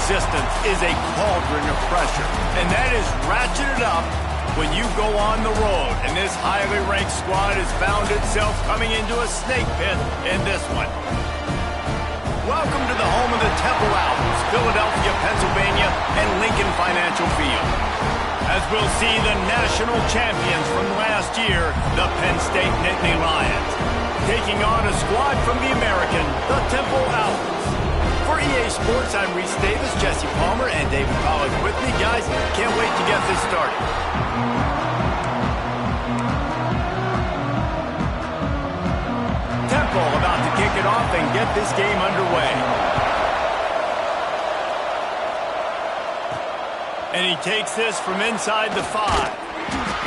existence is a cauldron of pressure, and that is ratcheted up when you go on the road. And this highly ranked squad has found itself coming into a snake pit in this one. Welcome to the home of the Temple Owls, Philadelphia, Pennsylvania, and Lincoln Financial Field. As we'll see the national champions from last year, the Penn State Nittany Lions, taking on a squad from the American, the Temple Owls. For EA Sports, I'm Reese Davis, Jesse Palmer, and David Pollack with me. Guys, can't wait to get this started. Temple about to kick it off and get this game underway. And he takes this from inside the 5.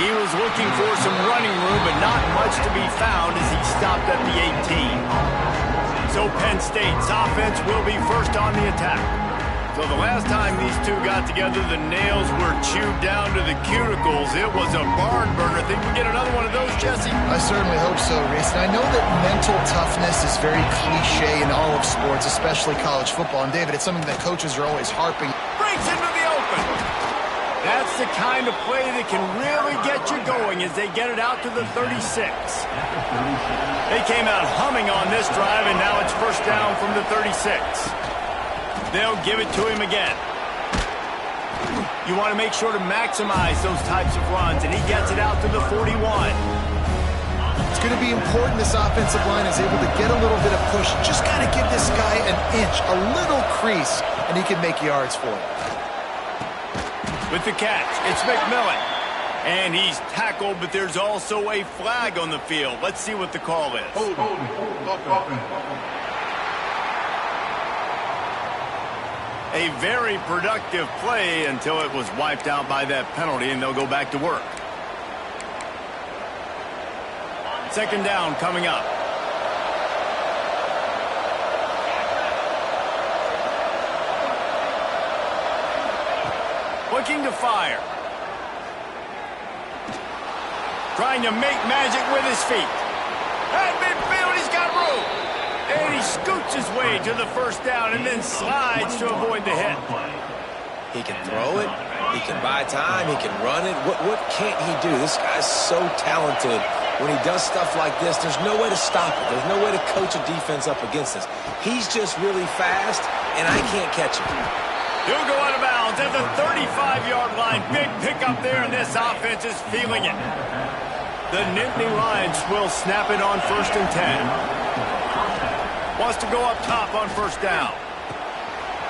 He was looking for some running room, but not much to be found as he stopped at the 18. So Penn State's offense will be first on the attack. So the last time these two got together, the nails were chewed down to the cuticles. It was a barn burner. Think we get another one of those, Jesse? I certainly hope so, Reese. And I know that mental toughness is very cliche in all of sports, especially college football. And David, it's something that coaches are always harping. Breaks into the open. That's the kind of play that can really get you going as they get it out to the 36. They came out humming on this drive, and now it's first down from the 36. They'll give it to him again. You want to make sure to maximize those types of runs, and he gets it out to the 41. It's going to be important this offensive line is able to get a little bit of push. Just got to give this guy an inch, a little crease, and he can make yards for it. With the catch, it's McMillan. And he's tackled, but there's also a flag on the field. Let's see what the call is. A very productive play until it was wiped out by that penalty, and they'll go back to work. Second down coming up. Looking to fire. Trying to make magic with his feet. At midfield, he's got room. And he scoots his way to the first down and then slides to avoid the hit. He can throw it. He can buy time. He can run it. What can't he do? This guy's so talented. When he does stuff like this, there's no way to stop it. There's no way to coach a defense up against this. He's just really fast, and I can't catch him. He'll go out of bounds at the 35-yard line. Big pickup there, and this offense is feeling it. The Nittany Lions will snap it on 1st and 10. Wants to go up top on first down.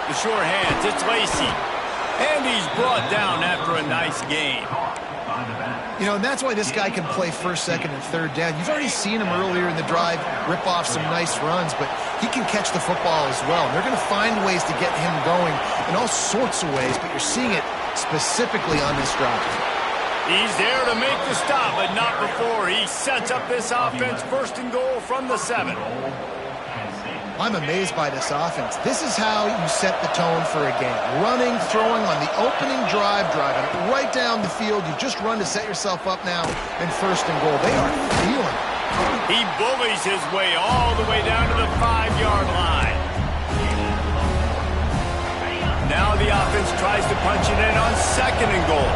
The sure hands, it's Lacey. And he's brought down after a nice gain. You know, and that's why this guy can play first, second, and third down. You've already seen him earlier in the drive rip off some nice runs, but he can catch the football as well. And they're going to find ways to get him going in all sorts of ways, but you're seeing it specifically on this drive. He's there to make the stop, but not before he sets up this offense first and goal from the 7. I'm amazed by this offense. This is how you set the tone for a game. Running, throwing on the opening drive, driving it right down the field. You just run to set yourself up now in first and goal. They are feeling it. He bullies his way all the way down to the 5-yard line. Now the offense tries to punch it in on second and goal.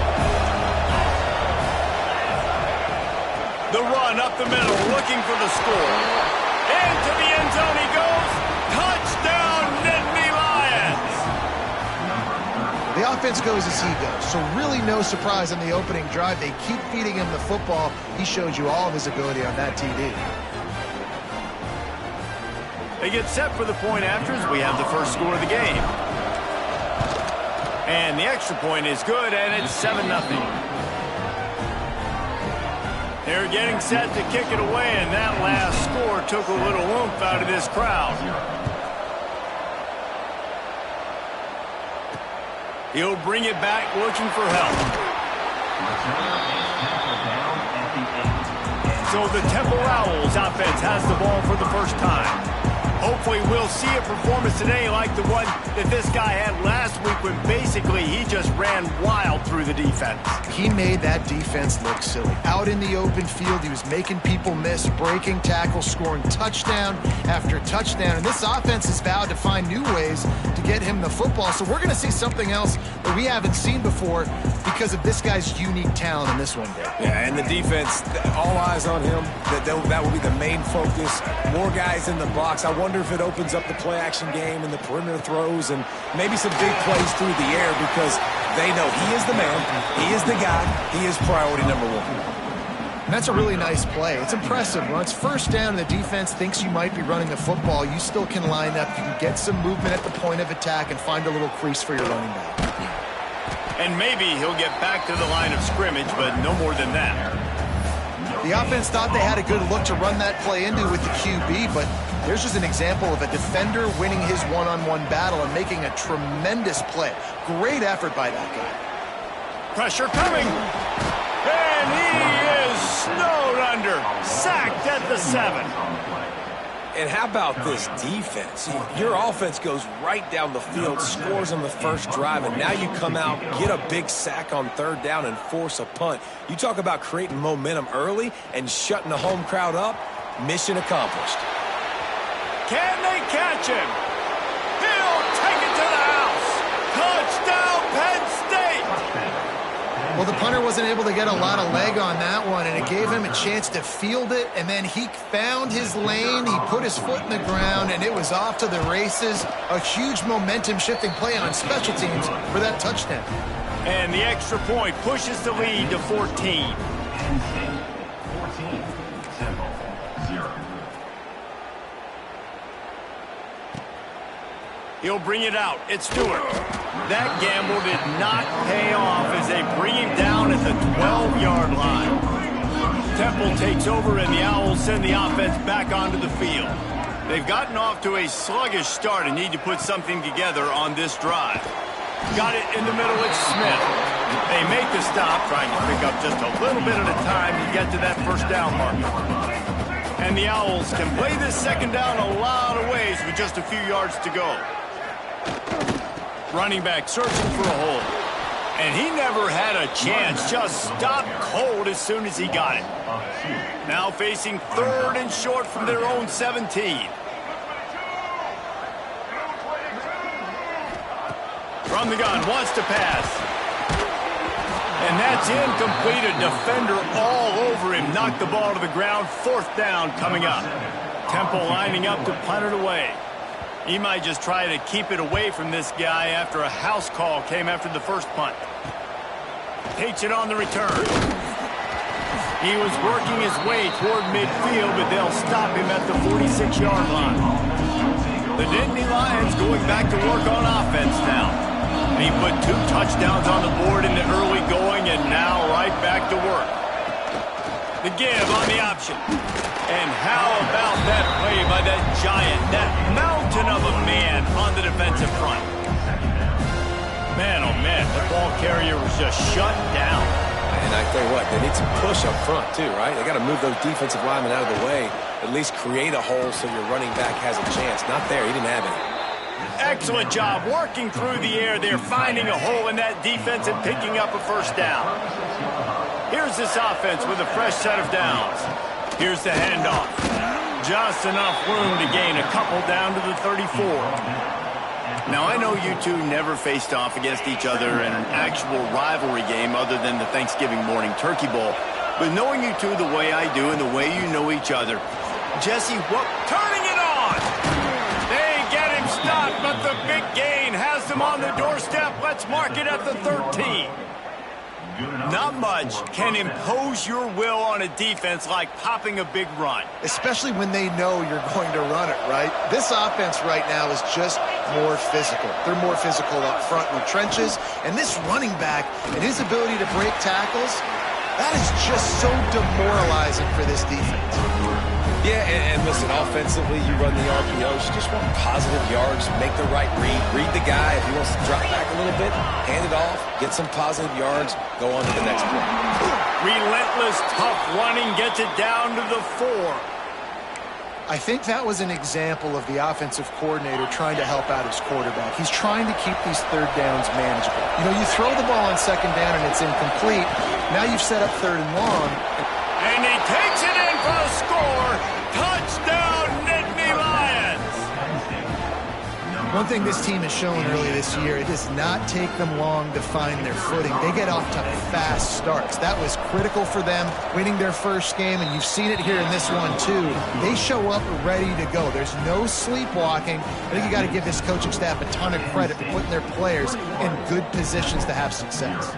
The run up the middle, looking for the score. Into the end zone he goes. Touchdown, Nittany Lions! The offense goes as he goes, so really no surprise on the opening drive. They keep feeding him the football. He showed you all of his ability on that TD. They get set for the point after as we have the first score of the game. And the extra point is good, and it's 7-0. They're getting set to kick it away, and that last score took a little oomph out of this crowd. He'll bring it back looking for help. So the Temple Owls offense has the ball for the first time. Hopefully we'll see a performance today like the one that this guy had last week when basically he just ran wild through the defense. He made that defense look silly. Out in the open field, he was making people miss, breaking tackles, scoring touchdown after touchdown. And this offense has vowed to find new ways to get him the football. So we're going to see something else that we haven't seen before because of this guy's unique talent in this one day. Yeah, and the defense, all eyes on him. That will be the main focus. More guys in the box. I wonder if it opens up the play-action game and the perimeter throws and maybe some big plays through the air because they know he is the man, he is the guy, he is priority number one. And that's a really nice play. It's impressive. When it's first down and the defense thinks you might be running the football, you still can line up. You can get some movement at the point of attack and find a little crease for your running back. And maybe he'll get back to the line of scrimmage, but no more than that. The offense thought they had a good look to run that play into with the QB, but there's just an example of a defender winning his one-on-one battle and making a tremendous play. Great effort by that guy. Pressure coming. And he is snowed under. Sacked at the 7. And how about this defense? Your offense goes right down the field, scores on the first drive, and now you come out, get a big sack on third down, and force a punt. You talk about creating momentum early and shutting the home crowd up. Mission accomplished. Can they catch him? He'll take it to the house. Touchdown, Penn State. Well, the punter wasn't able to get a lot of leg on that one, and it gave him a chance to field it, and then he found his lane, he put his foot in the ground, and it was off to the races. A huge momentum-shifting play on special teams for that touchdown. And the extra point pushes the lead to 14. He'll bring it out. It's Stewart. That gamble did not pay off as they bring him down at the 12-yard line. Temple takes over, and the Owls send the offense back onto the field. They've gotten off to a sluggish start and need to put something together on this drive. Got it in the middle. It's Smith. They make the stop, trying to pick up just a little bit at a time to get to that first down marker. And the Owls can play this second down a lot of ways with just a few yards to go. Running back searching for a hole. And he never had a chance. Just stopped cold as soon as he got it. Now facing third and short from their own 17. From the gun, wants to pass. And that's incomplete. A defender all over him. Knocked the ball to the ground. Fourth down coming up. Temple lining up to punt it away. He might just try to keep it away from this guy after a house call came after the first punt. Takes it on the return. He was working his way toward midfield, but they'll stop him at the 46-yard line. The Nittany Lions going back to work on offense now. And he put 2 touchdowns on the board in the early going, and now right back to work. The give on the option. And how about that play by that giant, that mountain of a man on the defensive front? Man, oh man, the ball carrier was just shut down. And I tell you what, they need some push up front too, right? They got to move those defensive linemen out of the way, at least create a hole so your running back has a chance. Not there, he didn't have any. Excellent job working through the air there, finding a hole in that defense and picking up a first down. Here's this offense with a fresh set of downs. Here's the handoff. Just enough room to gain a couple down to the 34. Now, I know you two never faced off against each other in an actual rivalry game other than the Thanksgiving morning Turkey Bowl. But knowing you two the way I do and the way you know each other, Jesse, turning it on! They get him stopped, but the big gain has them on the doorstep. Let's mark it at the 13. Not much can impose your will on a defense like popping a big run. Especially when they know you're going to run it, right? This offense right now is just more physical. They're more physical up front in the trenches. And this running back and his ability to break tackles, that is just so demoralizing for this defense. Yeah, and listen, offensively, you run the RPOs. You just want positive yards, make the right read the guy. If he wants to drop back a little bit, hand it off, get some positive yards, go on to the next play. Relentless, tough running gets it down to the 4. I think that was an example of the offensive coordinator trying to help out his quarterback. He's trying to keep these third downs manageable. You know, you throw the ball on second down and it's incomplete. Now you've set up third and long. And he takes it in for a score. Touchdown, Nittany Lions! One thing this team has shown early this year, it does not take them long to find their footing. They get off to fast starts. That was critical for them winning their first game, and you've seen it here in this one too. They show up ready to go. There's no sleepwalking. I think you got to give this coaching staff a ton of credit for putting their players in good positions to have success.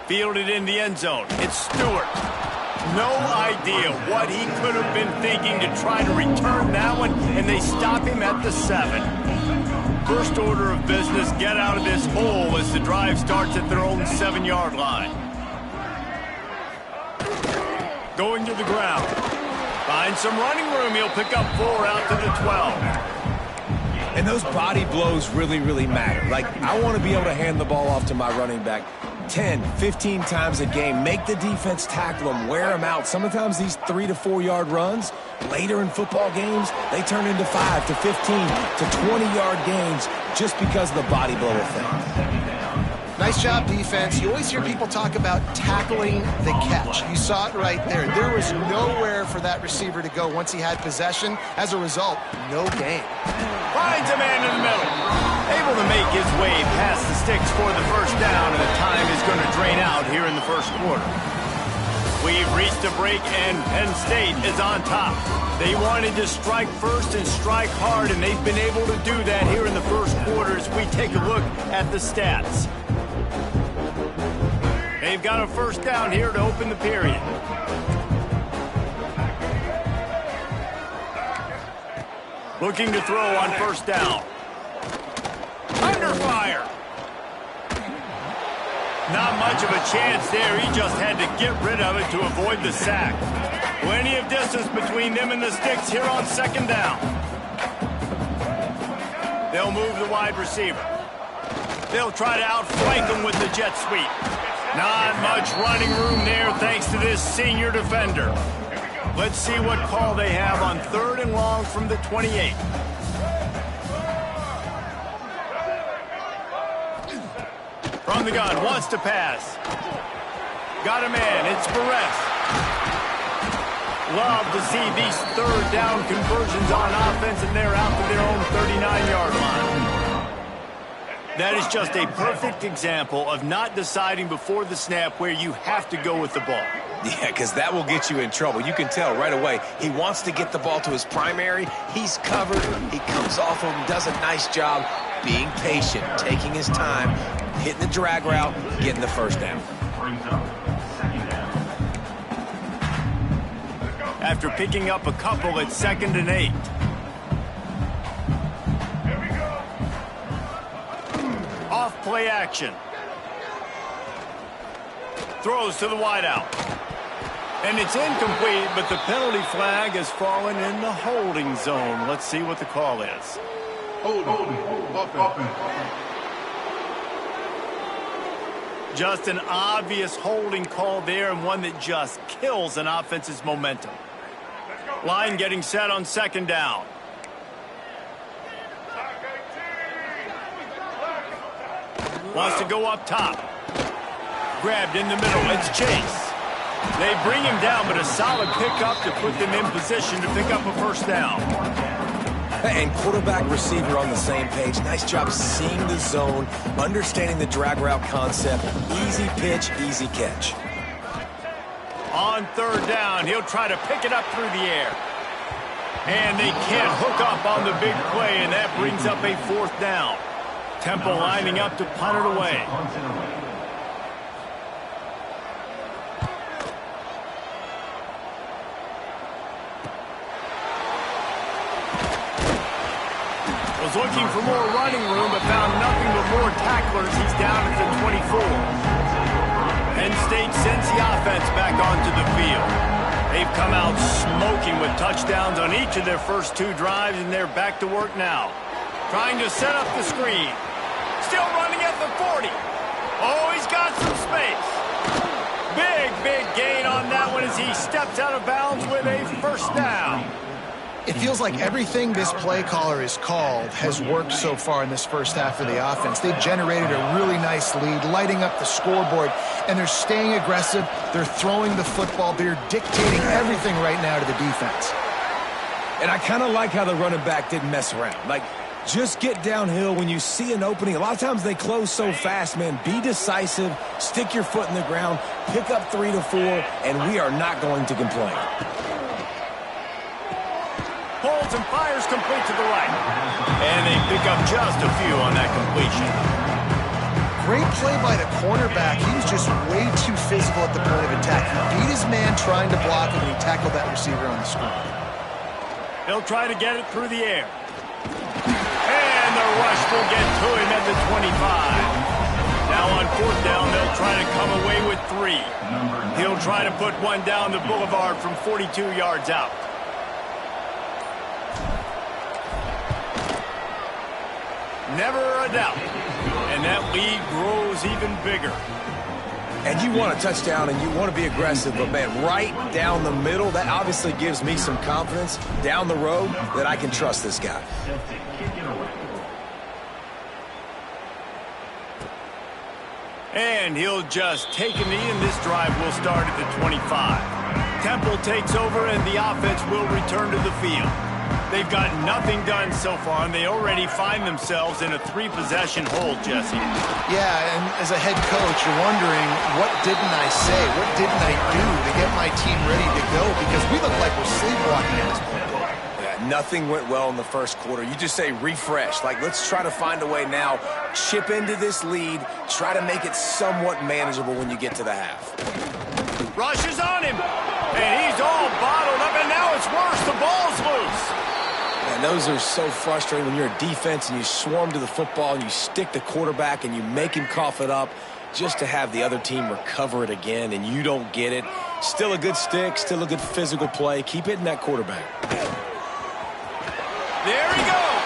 Fielded in the end zone. It's Stewart. No idea what he could have been thinking to try to return that one, and they stop him at the 7. First order of business, get out of this hole as the drive starts at their own 7-yard line. Going to the ground. Finds some running room. He'll pick up 4 out to the 12. And those body blows really, really matter. Like, I want to be able to hand the ball off to my running back 10, 15 times a game. Make the defense tackle them, wear them out. Sometimes these 3 to 4 yard runs, later in football games, they turn into 5 to 15 to 20-yard gains just because of the body blow effect. Nice job, defense. You always hear people talk about tackling the catch. You saw it right there. There was nowhere for that receiver to go once he had possession. As a result, no gain. Finds a man in the middle. Able to make his way past the sticks for the first down, and the time is going to drain out here in the first quarter. We've reached a break, and Penn State is on top. They wanted to strike first and strike hard, and they've been able to do that here in the first quarter as we take a look at the stats. They've got a first down here to open the period. Looking to throw on first down. Under fire. Not much of a chance there. He just had to get rid of it to avoid the sack. Plenty of distance between them and the sticks here on second down. They'll move the wide receiver. They'll try to outflank him with the jet sweep. Not much running room there thanks to this senior defender. Let's see what call they have on third and long from the 28. From the gun, wants to pass. Got a man, it's Perez. Love to see these third down conversions on offense, and they're out to their own 39-yard line. That is just a perfect example of not deciding before the snap where you have to go with the ball. Yeah, because that will get you in trouble. You can tell right away he wants to get the ball to his primary. He's covered. He comes off of him, does a nice job being patient, taking his time, hitting the drag route, getting the first down. After picking up a couple at 2nd and 8. Off play action. Throws to the wideout. And it's incomplete, but the penalty flag has fallen in the holding zone. Let's see what the call is. Just an obvious holding call there, and one that just kills an offense's momentum. Line getting set on second down. Wants to go up top. Grabbed in the middle. It's Chase. They bring him down, but a solid pickup to put them in position to pick up a first down. And quarterback receiver on the same page. Nice job seeing the zone, understanding the drag route concept. Easy pitch, easy catch. On third down, he'll try to pick it up through the air. And they can't hook up on the big play, and that brings up a fourth down. Temple lining up to punt it away. Was looking for more running room, but found nothing but more tacklers. He's down at the 24. Penn State sends the offense back onto the field. They've come out smoking with touchdowns on each of their first 2 drives, and they're back to work now. Trying to set up the screen. Still running at the 40. Oh, he's got some space. Big gain on that one as he steps out of bounds with a first down. It feels like everything this play caller has called has worked so far in this first half of the offense. They've generated a really nice lead, lighting up the scoreboard, and they're staying aggressive. They're throwing the football. They're dictating everything right now to the defense. And I kind of like how the running back didn't mess around. Like, just get downhill when you see an opening. A lot of times they close so fast, man. Be decisive, stick your foot in the ground, pick up 3 to 4, and we are not going to complain. Holds and fires complete to the right. And they pick up just a few on that completion. Great play by the cornerback. He was just way too physical at the point of attack. He beat his man trying to block him, and he tackled that receiver on the screen. He'll try to get it through the air. And the rush will get to him at the 25. Now on fourth down, they'll try to come away with 3. He'll try to put one down the boulevard from 42 yards out. Never a doubt. And that lead grows even bigger. And you want a touchdown and you want to be aggressive, but man, right down the middle, that obviously gives me some confidence down the road that I can trust this guy. And he'll just take a knee, and this drive will start at the 25. Temple takes over, and the offense will return to the field. They've got nothing done so far, and they already find themselves in a 3-possession hold, Jesse. Yeah, and as a head coach, you're wondering, what didn't I say? What didn't I do to get my team ready to go? Because we look like we're sleepwalking at this point. Yeah, nothing went well in the first quarter. You just say refresh. Like, let's try to find a way now, chip into this lead, try to make it somewhat manageable when you get to the half. Rush is on him, and he's all bottled up, and now it's worse. The ball's loose. And those are so frustrating when you're a defense and you swarm to the football and you stick the quarterback and you make him cough it up just to have the other team recover it again and you don't get it. Still a good stick, still a good physical play. Keep hitting that quarterback. There he goes.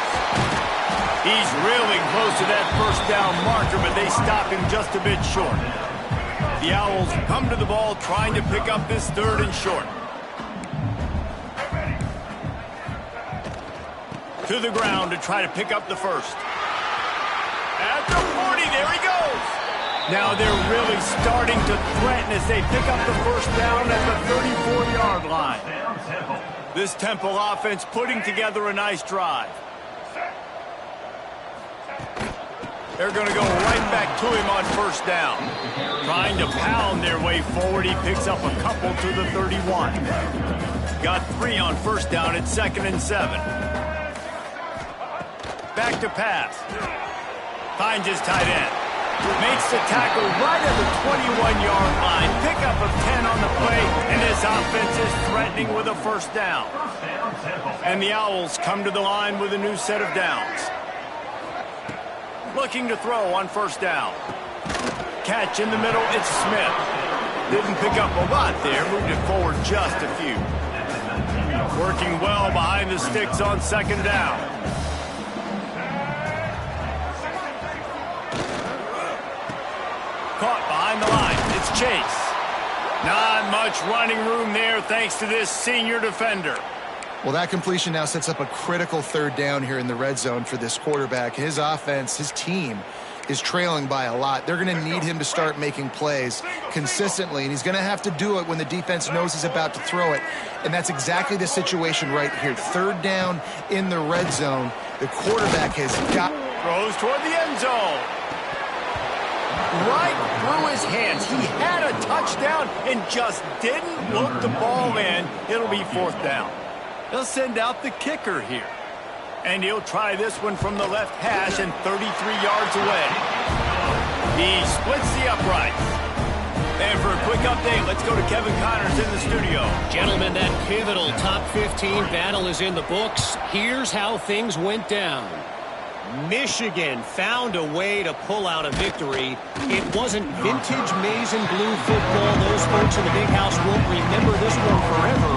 He's really close to that first down marker, but they stop him just a bit short. The Owls come to the ball trying to pick up this 3rd and short. To the ground to try to pick up the first. At the 40, there he goes. Now they're really starting to threaten as they pick up the first down at the 34-yard line. This Temple offense putting together a nice drive. They're going to go right back to him on first down. Trying to pound their way forward. He picks up a couple to the 31. Got 3 on first down at 2nd and 7. Back to pass. Finds his tight end. Makes the tackle right at the 21-yard line. Pickup of 10 on the play, and this offense is threatening with a first down. And the Owls come to the line with a new set of downs. Looking to throw on first down. Catch in the middle, it's Smith. Didn't pick up a lot there, moved it forward just a few. Working well behind the sticks on 2nd down. Caught behind the line. It's Chase. Not much running room there thanks to this senior defender. Well, that completion now sets up a critical 3rd down here in the red zone for this quarterback. His offense, his team, is trailing by a lot. They're going to need him to start making plays consistently, and he's going to have to do it when the defense knows he's about to throw it. And that's exactly the situation right here. 3rd down in the red zone. The quarterback has got... Throws toward the end zone. Right through his hands. He had a touchdown and just didn't look the ball in. It'll be 4th down. They'll send out the kicker here. And he'll try this one from the left hash and 33 yards away. He splits the uprights. And for a quick update, let's go to Kevin Connors in the studio. Gentlemen, that pivotal top 15 battle is in the books. Here's how things went down. Michigan found a way to pull out a victory. It wasn't vintage maize and blue football. Those folks in the big house won't remember this one forever,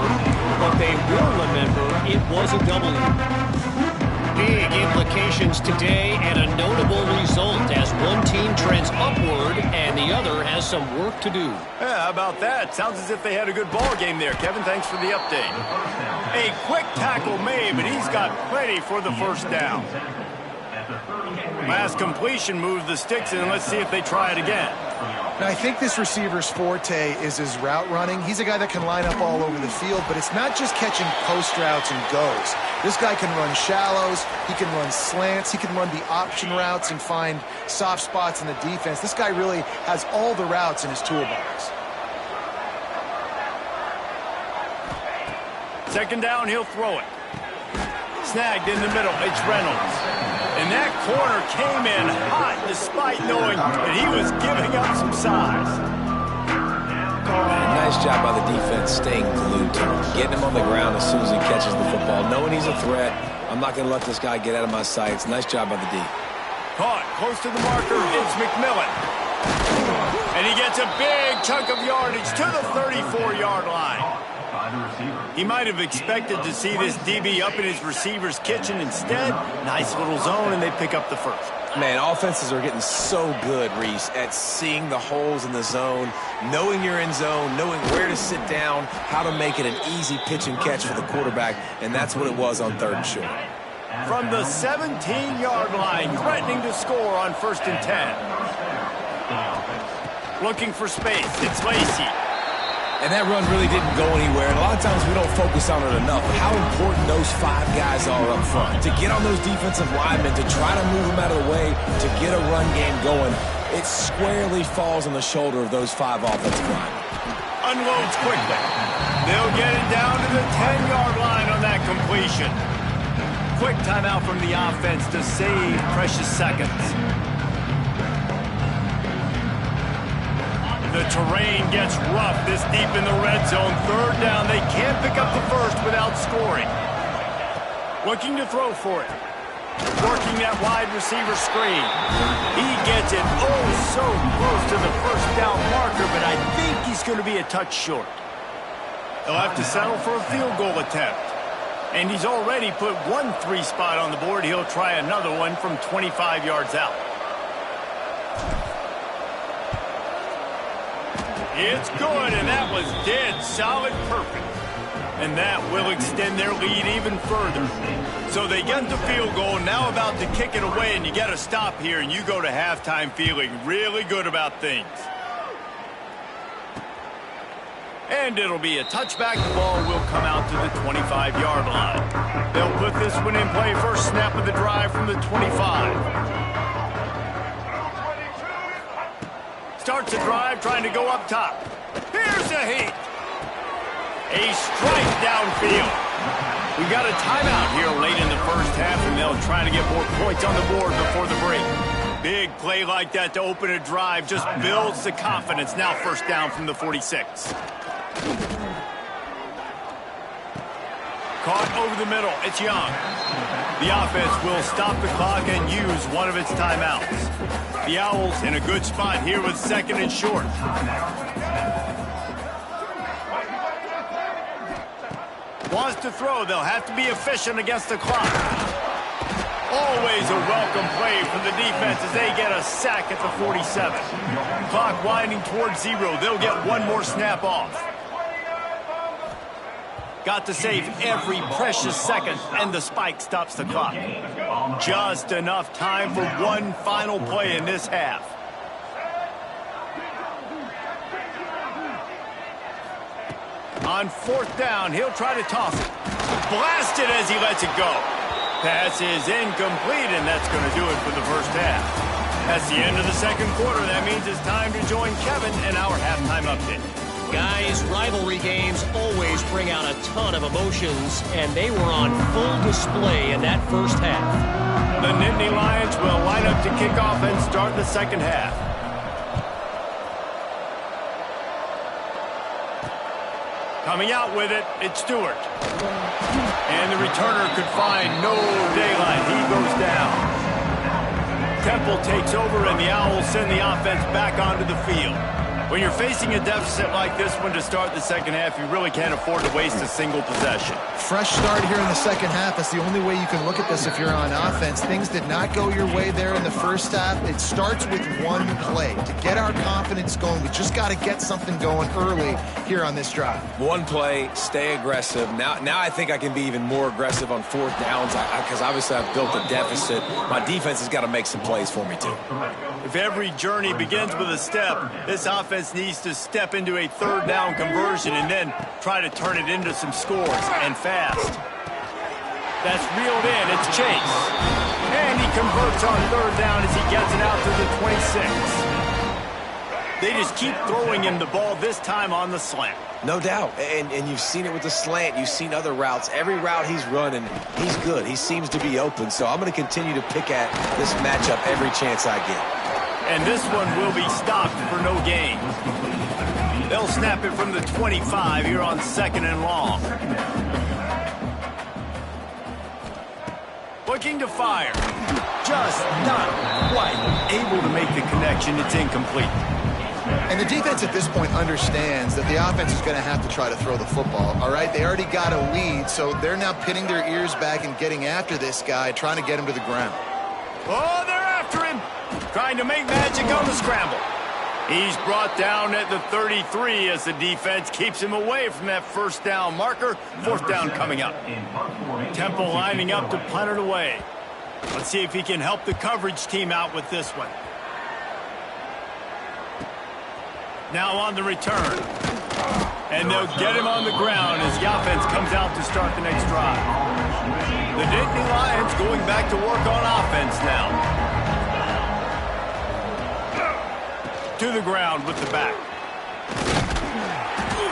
but they will remember it was a W. Big implications today and a notable result as one team trends upward and the other has some work to do. Yeah, how about that? Sounds as if they had a good ball game there. Kevin, thanks for the update. A quick tackle made, but he's got plenty for the first down. Last completion moves the sticks in, and let's see if they try it again. Now, I think this receiver's forte is his route running. He's a guy that can line up all over the field, but it's not just catching post routes and goes. This guy can run shallows, he can run slants, he can run the option routes and find soft spots in the defense. This guy really has all the routes in his toolbox. Second down, he'll throw it. Snagged in the middle, it's Reynolds. And that corner came in hot despite knowing that he was giving up some size. Nice job by the defense staying glued to him. Getting him on the ground as soon as he catches the football. Knowing he's a threat, I'm not going to let this guy get out of my sights. Nice job by the D. Caught close to the marker, it's McMillan. And he gets a big chunk of yardage to the 34-yard line. He might have expected to see this DB up in his receiver's kitchen. Instead, nice little zone, and they pick up the first. Man, offenses are getting so good, Reese, at seeing the holes in the zone, knowing you're in zone, knowing where to sit down, how to make it an easy pitch and catch for the quarterback, and that's what it was on 3rd and short. From the 17-yard line, threatening to score on 1st and 10. Looking for space, it's Lacy. And that run really didn't go anywhere. And a lot of times we don't focus on it enough. How important those 5 guys are up front. To get on those defensive linemen, to try to move them out of the way, to get a run game going, it squarely falls on the shoulder of those 5 offensive linemen. Unloads quickly. They'll get it down to the 10-yard line on that completion. Quick timeout from the offense to save precious seconds. The terrain gets rough this deep in the red zone. 3rd down, they can't pick up the first without scoring. Looking to throw for it. Working that wide receiver screen. He gets it so close to the first down marker, but I think he's going to be a touch short. He'll have to settle for a field goal attempt. And he's already put one 3 spot on the board. He'll try another one from 25 yards out. It's good, and that was dead solid perfect. And that will extend their lead even further. So they get the field goal, now about to kick it away, and you got to stop here, and you go to halftime feeling really good about things. And it'll be a touchback. The ball will come out to the 25-yard line. They'll put this one in play. First snap of the drive from the 25. Starts the drive, trying to go up top. Here's a heat. A strike downfield. We got a timeout here late in the first half, and they'll try to get more points on the board before the break. Big play like that to open a drive just builds the confidence. Now 1st down from the 46. Caught over the middle. It's Young. The offense will stop the clock and use one of its timeouts. The Owls in a good spot here with 2nd and short. Wants to throw. They'll have to be efficient against the clock. Always a welcome play from the defense as they get a sack at the 47. Clock winding towards 0. They'll get one more snap off. Got to save every precious second, and the spike stops the clock. Just enough time for one final play in this half. On 4th down, he'll try to toss it. Blasted as he lets it go. Pass is incomplete, and that's going to do it for the first half. That's the end of the 2nd quarter. That means it's time to join Kevin in our halftime update. Guys, rivalry games always bring out a ton of emotions, and they were on full display in that first half. The Nittany Lions will line up to kick off and start the 2nd half. Coming out with it, it's Stewart. And the returner could find no daylight. He goes down. Temple takes over, and the Owls send the offense back onto the field. When you're facing a deficit like this one to start the second half, you really can't afford to waste a single possession. Fresh start here in the second half. That's the only way you can look at this if you're on offense. Things did not go your way there in the first half. It starts with one play. To get our confidence going, we just got to get something going early here on this drive. One play, stay aggressive. Now I think I can be even more aggressive on fourth downs because obviously I've built a deficit. My defense has got to make some plays for me too. If every journey begins with a step, this offense needs to step into a third down conversion and then try to turn it into some scores, and fast. That's reeled in. It's Chase. And he converts on third down as he gets it out to the 26. They just keep throwing him the ball, this time on the slant. No doubt. And you've seen it with the slant. You've seen other routes. Every route he's running, he's good. He seems to be open. So I'm going to continue to pick at this matchup every chance I get. And this one will be stopped for no gain. They'll snap it from the 25 here on 2nd and long. Looking to fire. Just not quite able to make the connection. It's incomplete. And the defense at this point understands that the offense is going to have to try to throw the football, all right? They already got a lead, so they're now pinning their ears back and getting after this guy, trying to get him to the ground. Oh, they're after him. Trying to make magic on the scramble. He's brought down at the 33 as the defense keeps him away from that first down marker. Fourth down coming up. Temple lining up to punt it away. Let's see if he can help the coverage team out with this one. Now on the return. And they'll get him on the ground as the offense comes out to start the next drive. The Nittany Lions going back to work on offense now. To the ground with the back.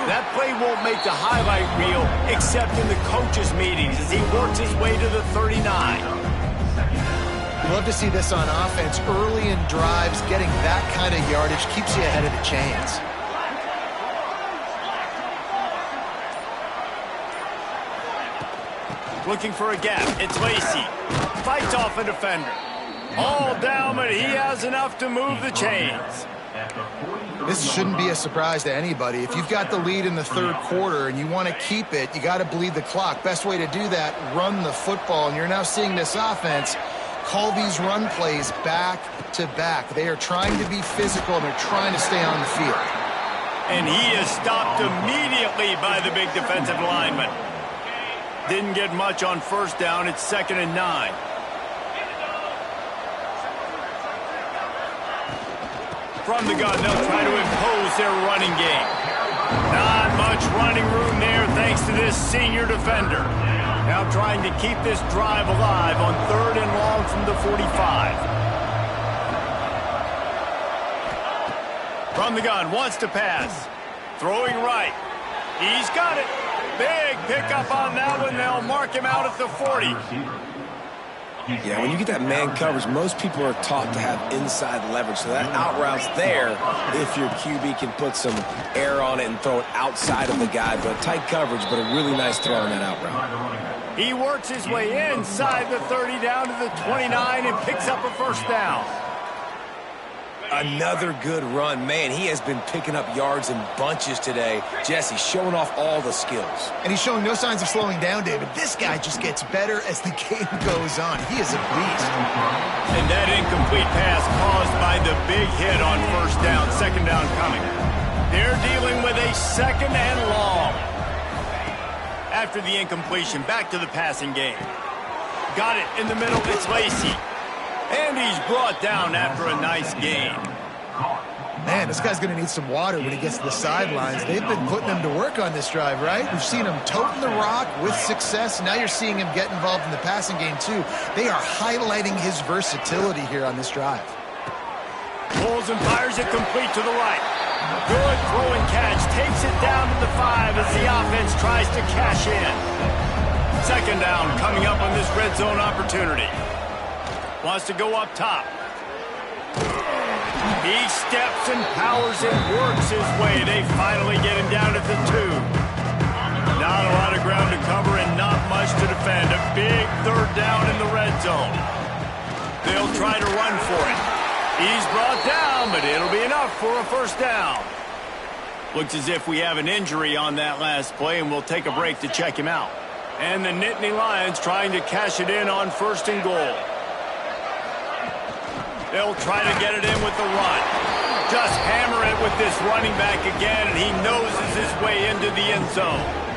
That play won't make the highlight reel except in the coaches' meetings as he works his way to the 39. Love to see this on offense. Early in drives, getting that kind of yardage keeps you ahead of the chains. Looking for a gap. It's Lacey. Fights off a defender. All down, but he has enough to move the chains. This shouldn't be a surprise to anybody. If you've got the lead in the third quarter and you want to keep it, you got to bleed the clock. Best way to do that, run the football. And you're now seeing this offense call these run plays back to back. They are trying to be physical, and they're trying to stay on the field. And he is stopped immediately by the big defensive lineman. Didn't get much on first down. It's 2nd and 9. From the gun, they'll try to impose their running game. Not much running room there thanks to this senior defender. Now trying to keep this drive alive on 3rd and long from the 45. From the gun, wants to pass. Throwing right. He's got it. Big pickup on that one. They'll mark him out at the 40. Yeah, when you get that man coverage, most people are taught to have inside leverage. So that out route's there if your QB can put some air on it and throw it outside of the guy. But tight coverage, but a really nice throw on that out route. He works his way inside the 30 down to the 29 and picks up a first down. Another good run. Man, he has been picking up yards in bunches today. Jesse showing off all the skills. And he's showing no signs of slowing down, David. This guy just gets better as the game goes on. He is a beast. And that incomplete pass caused by the big hit on first down. 2nd down coming. They're dealing with a 2nd and long. After the incompletion, back to the passing game. Got it in the middle. It's Lacey. And he's brought down after a nice gain. Man, this guy's going to need some water when he gets to the sidelines. They've been putting him to work on this drive, right? We've seen him toting the rock with success. Now you're seeing him get involved in the passing game, too. They are highlighting his versatility here on this drive. Pulls and fires it complete to the right. Good throw and catch. Takes it down to the 5 as the offense tries to cash in. 2nd down coming up on this red zone opportunity. Wants to go up top. He steps and powers and works his way. They finally get him down at the 2. Not a lot of ground to cover and not much to defend. A big 3rd down in the red zone. They'll try to run for it. He's brought down, but it'll be enough for a first down. Looks as if we have an injury on that last play, and we'll take a break to check him out. And the Nittany Lions trying to cash it in on 1st and goal. They'll try to get it in with the run. Just hammer it with this running back again, and he noses his way into the end zone.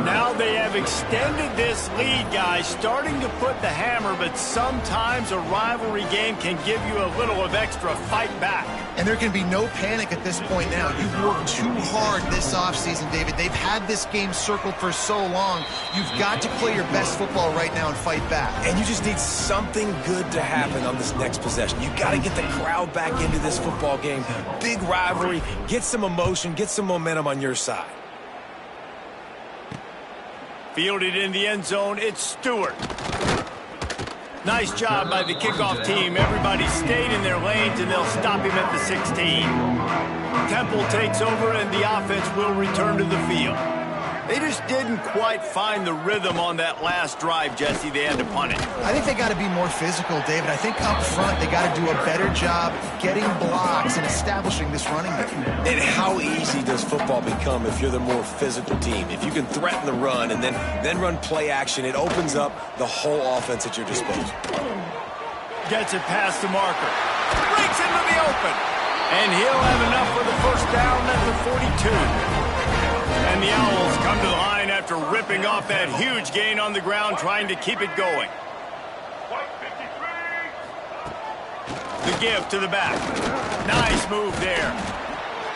Now they have extended this lead, guys, starting to put the hammer, but sometimes a rivalry game can give you a little of extra fight back. And there can be no panic at this point now. You've worked too hard this offseason, David. They've had this game circled for so long. You've got to play your best football right now and fight back. And you just need something good to happen on this next possession. You got to get the crowd back into this football game. Big rivalry. Get some emotion. Get some momentum on your side. Fielded in the end zone, it's Stewart. Nice job by the kickoff team. Everybody stayed in their lanes, and they'll stop him at the 16. Temple takes over, and the offense will return to the field. They just didn't quite find the rhythm on that last drive, Jesse. They had to punt it. I think they got to be more physical, David. I think up front they got to do a better job getting blocks and establishing this running game. And how easy does football become if you're the more physical team? If you can threaten the run and then run play action, it opens up the whole offense at your disposal. Gets it past the marker. Breaks into the open. And he'll have enough for the first down at the 42. And the Owls come to the line after ripping off that huge gain on the ground, trying to keep it going. The give to the back. Nice move there.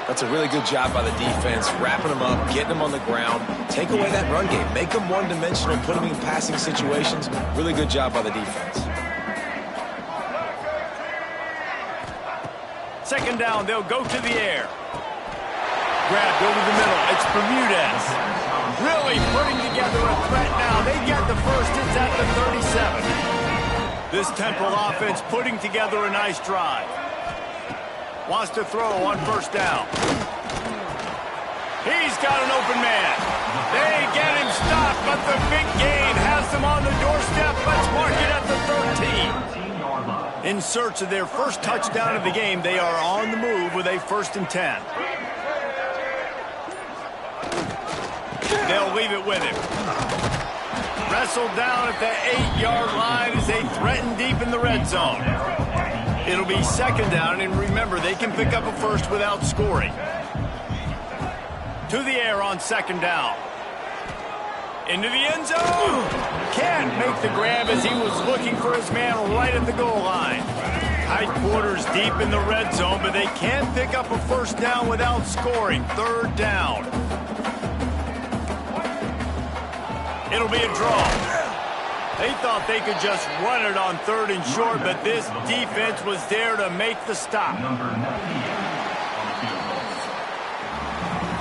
That's a really good job by the defense, wrapping them up, getting them on the ground. Take away that run game. Make them one-dimensional, put them in passing situations. Really good job by the defense. Second down, they'll go to the air. Grabbed over the middle. It's Bermudez. Really putting together a threat now. They get the first. It's at the 37. This Temple offense putting together a nice drive. Wants to throw on 1st down. He's got an open man. They get him stopped, but the big gain has them on the doorstep. Let's mark it at the 13. In search of their first touchdown of the game, they are on the move with a 1st and 10. They'll leave it with him. Wrestled down at the 8-yard line as they threaten deep in the red zone. It'll be 2nd down, and remember, they can pick up a first without scoring. To the air on 2nd down. Into the end zone. Can't make the grab as he was looking for his man right at the goal line. Tight quarters deep in the red zone, but they can't pick up a first down without scoring. 3rd down. It'll be a draw. They thought they could just run it on 3rd and short, but this defense was there to make the stop.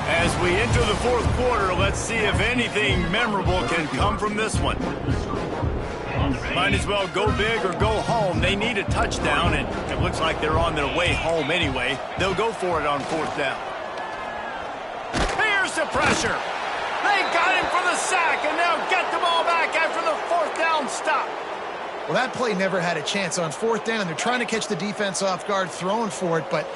As we enter the 4th quarter, let's see if anything memorable can come from this one. Might as well go big or go home. They need a touchdown, and it looks like they're on their way home anyway. They'll go for it on 4th down. Here's the pressure. They got him for the sack, and they'll get the ball back after the 4th down stop. Well, that play never had a chance. On 4th down, they're trying to catch the defense off guard, throwing for it, but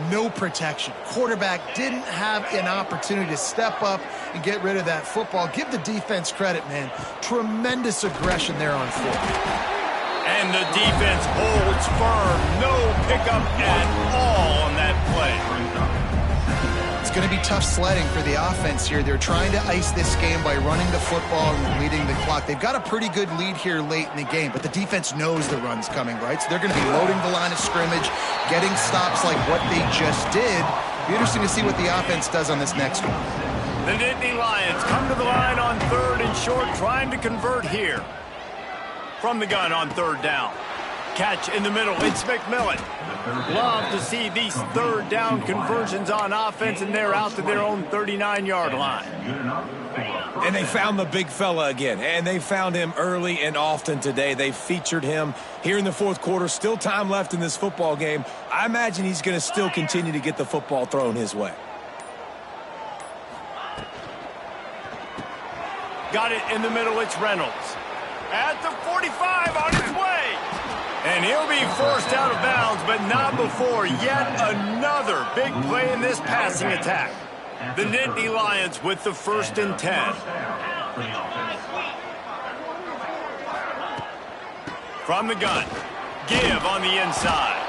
no protection. Quarterback didn't have an opportunity to step up and get rid of that football. Give the defense credit, man. Tremendous aggression there on 4th. And the defense holds firm. No pickup at all on that play. It's going to be tough sledding for the offense here. They're trying to ice this game by running the football and leading the clock. They've got a pretty good lead here late in the game, but the defense knows the run's coming, right? So they're going to be loading the line of scrimmage, getting stops like what they just did. Be interesting to see what the offense does on this next one. The Nittany Lions come to the line on 3rd and short, trying to convert here. From the gun on 3rd down. Catch in the middle, it's McMillan. Love to see these 3rd down conversions on offense, and they're out to their own 39-yard line. And they found the big fella again, and they found him early and often today. They featured him here in the 4th quarter. Still time left in this football game. I imagine he's going to still continue to get the football thrown his way. Got it in the middle, it's Reynolds. At the 45 on his way. And he'll be forced out of bounds, but not before yet another big play in this passing attack. The Nittany Lions with the 1st and 10. From the gun. Give on the inside.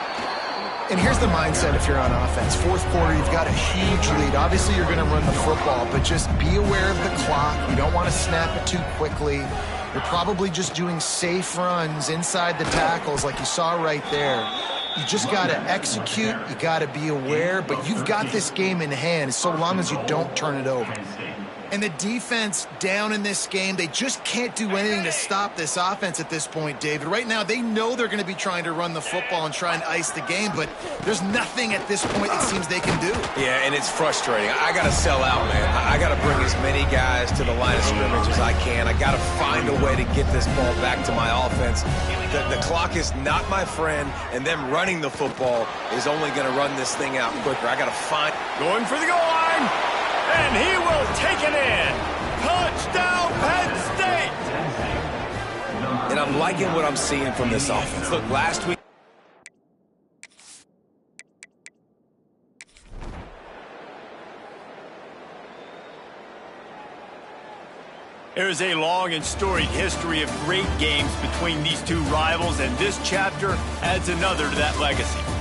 And here's the mindset if you're on offense. Fourth quarter, you've got a huge lead. Obviously, you're going to run the football, but just be aware of the clock. You don't want to snap it too quickly. You're probably just doing safe runs inside the tackles like you saw right there. You just got to execute. You got to be aware, but you've got this game in hand so long as you don't turn it over. And the defense down in this game, they just can't do anything to stop this offense at this point, David. Right now, they know they're going to be trying to run the football and try and ice the game, but there's nothing at this point it seems they can do. Yeah, and it's frustrating. I got to sell out, man. I got to bring as many guys to the line of scrimmage as I can. I got to find a way to get this ball back to my offense. The clock is not my friend, and them running the football is only going to run this thing out quicker. I got to find... Going for the goal line. And he will take it in. Touchdown, Penn State. And I'm liking what I'm seeing from this offense. Look, last week. There's a long and storied history of great games between these two rivals, and this chapter adds another to that legacy.